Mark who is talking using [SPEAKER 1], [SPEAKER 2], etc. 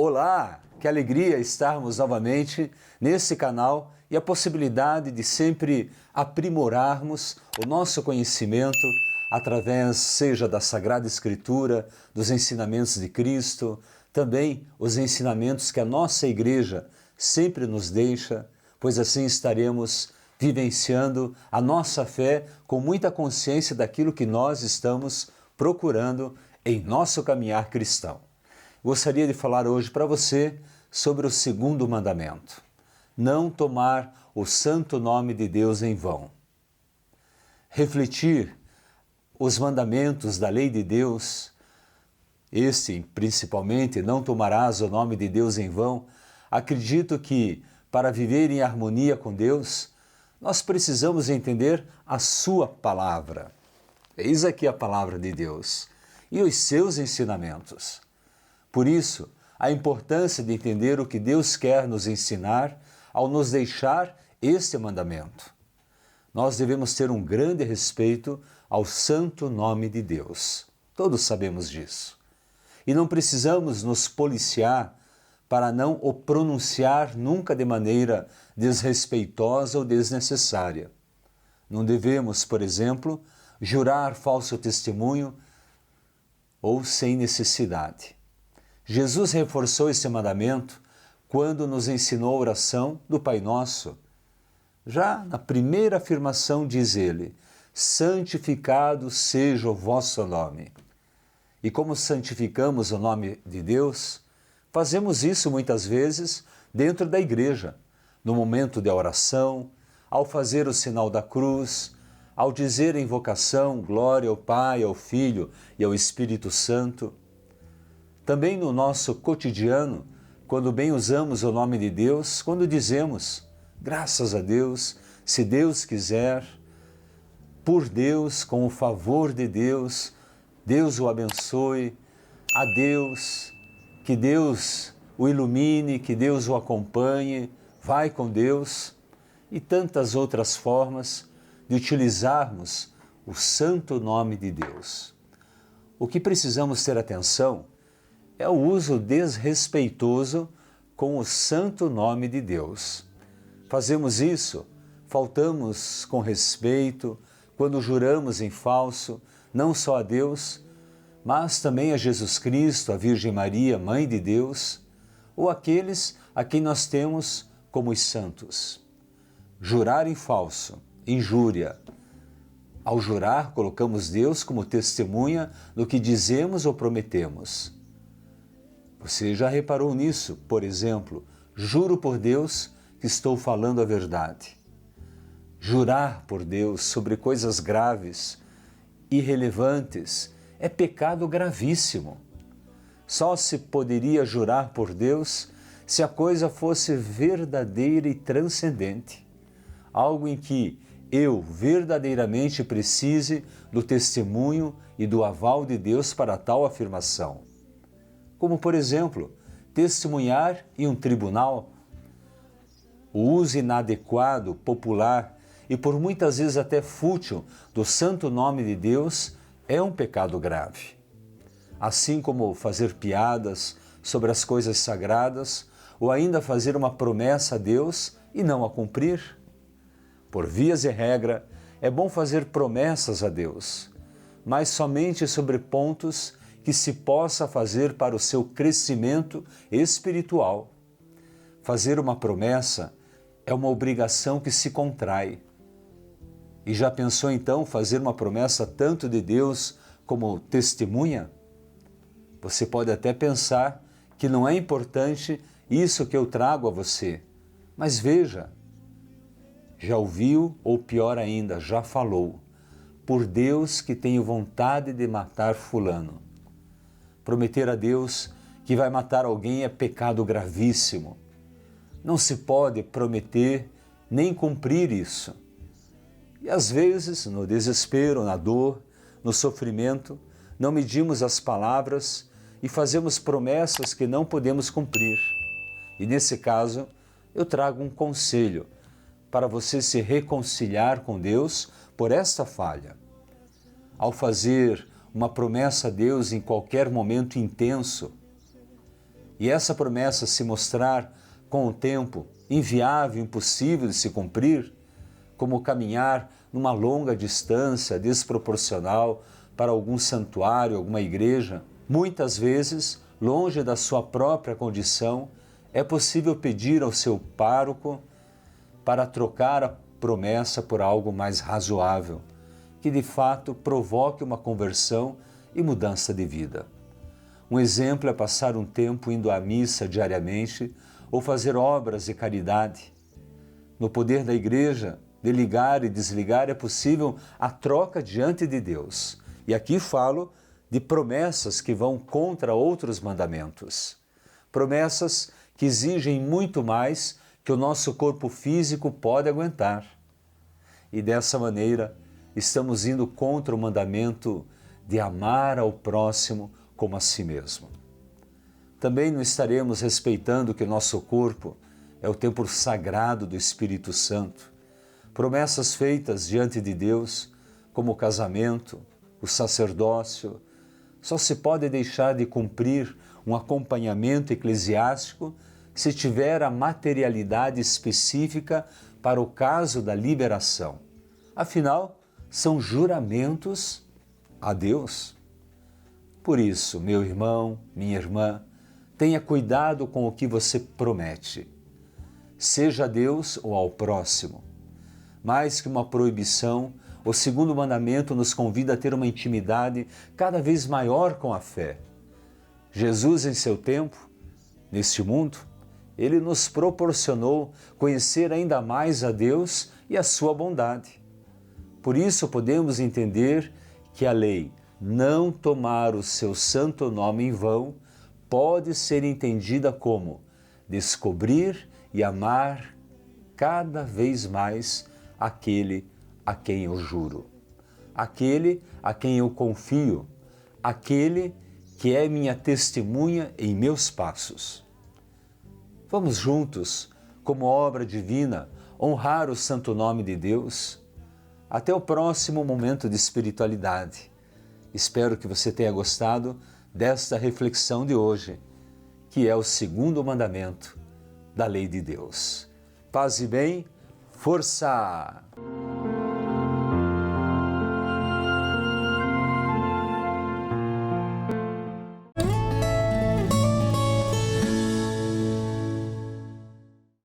[SPEAKER 1] Olá, que alegria estarmos novamente nesse canal e a possibilidade de sempre aprimorarmos o nosso conhecimento através, seja da Sagrada Escritura, dos ensinamentos de Cristo, também os ensinamentos que a nossa Igreja sempre nos deixa, pois assim estaremos vivenciando a nossa fé com muita consciência daquilo que nós estamos procurando em nosso caminhar cristão. Gostaria de falar hoje para você sobre o segundo mandamento: não tomar o santo nome de Deus em vão. Refletir os mandamentos da lei de Deus, principalmente, não tomarás o nome de Deus em vão. Acredito que para viver em harmonia com Deus, nós precisamos entender a sua palavra. Eis aqui a palavra de Deus e os seus ensinamentos. Por isso, a importância de entender o que Deus quer nos ensinar ao nos deixar este mandamento. Nós devemos ter um grande respeito ao santo nome de Deus. Todos sabemos disso. E não precisamos nos policiar para não o pronunciar nunca de maneira desrespeitosa ou desnecessária. Não devemos, por exemplo, jurar falso testemunho ou sem necessidade. Jesus reforçou esse mandamento quando nos ensinou a oração do Pai Nosso. Já na primeira afirmação diz ele: santificado seja o vosso nome. E como santificamos o nome de Deus, fazemos isso muitas vezes dentro da igreja, no momento da oração, ao fazer o sinal da cruz, ao dizer a invocação, glória ao Pai, ao Filho e ao Espírito Santo. Também no nosso cotidiano, quando bem usamos o nome de Deus, quando dizemos, graças a Deus, se Deus quiser, por Deus, com o favor de Deus, Deus o abençoe, a Deus, que Deus o ilumine, que Deus o acompanhe, vai com Deus, e tantas outras formas de utilizarmos o santo nome de Deus. O que precisamos ter atenção é o uso desrespeitoso com o santo nome de Deus. Fazemos isso, faltamos com respeito quando juramos em falso, não só a Deus, mas também a Jesus Cristo, a Virgem Maria, Mãe de Deus, ou aqueles a quem nós temos como os santos. Jurar em falso, injúria. Ao jurar, colocamos Deus como testemunha do que dizemos ou prometemos. Você já reparou nisso? Por exemplo, juro por Deus que estou falando a verdade. Jurar por Deus sobre coisas graves, irrelevantes, é pecado gravíssimo. Só se poderia jurar por Deus se a coisa fosse verdadeira e transcendente. Algo em que eu verdadeiramente precise do testemunho e do aval de Deus para tal afirmação. Como, por exemplo, testemunhar em um tribunal. O uso inadequado, popular e por muitas vezes até fútil do santo nome de Deus é um pecado grave. Assim como fazer piadas sobre as coisas sagradas ou ainda fazer uma promessa a Deus e não a cumprir. Por vias e regra, é bom fazer promessas a Deus, mas somente sobre pontos que se possa fazer para o seu crescimento espiritual. Fazer uma promessa é uma obrigação que se contrai. E já pensou então fazer uma promessa tanto de Deus como testemunha? Você pode até pensar que não é importante isso que eu trago a você, mas veja, já ouviu ou pior ainda, já falou, por Deus que tenho vontade de matar fulano. Prometer a Deus que vai matar alguém é pecado gravíssimo. Não se pode prometer nem cumprir isso. E às vezes, no desespero, na dor, no sofrimento, não medimos as palavras e fazemos promessas que não podemos cumprir. E nesse caso, eu trago um conselho para você se reconciliar com Deus por esta falha. Ao fazer uma promessa a Deus em qualquer momento intenso, e essa promessa se mostrar com o tempo inviável, impossível de se cumprir, como caminhar numa longa distância desproporcional para algum santuário, alguma igreja, muitas vezes, longe da sua própria condição, é possível pedir ao seu pároco para trocar a promessa por algo mais razoável, que de fato provoque uma conversão e mudança de vida. Um exemplo é passar um tempo indo à missa diariamente ou fazer obras de caridade. No poder da igreja, de ligar e desligar, é possível a troca diante de Deus. E aqui falo de promessas que vão contra outros mandamentos. Promessas que exigem muito mais que o nosso corpo físico pode aguentar. E dessa maneira, estamos indo contra o mandamento de amar ao próximo como a si mesmo. Também não estaremos respeitando que o nosso corpo é o templo sagrado do Espírito Santo. Promessas feitas diante de Deus, como o casamento, o sacerdócio, só se pode deixar de cumprir um acompanhamento eclesiástico se tiver a materialidade específica para o caso da liberação. Afinal, são juramentos a Deus. Por isso, meu irmão, minha irmã, tenha cuidado com o que você promete, seja a Deus ou ao próximo. Mais que uma proibição, o segundo mandamento nos convida a ter uma intimidade cada vez maior com a fé. Jesus, em seu tempo, neste mundo, ele nos proporcionou conhecer ainda mais a Deus e a sua bondade. Por isso podemos entender que a lei não tomar o seu santo nome em vão pode ser entendida como descobrir e amar cada vez mais aquele a quem eu juro, aquele a quem eu confio, aquele que é minha testemunha em meus passos. Vamos juntos, como obra divina, honrar o santo nome de Deus. Até o próximo momento de espiritualidade. Espero que você tenha gostado desta reflexão de hoje, que é o segundo mandamento da lei de Deus. Paz e bem, força!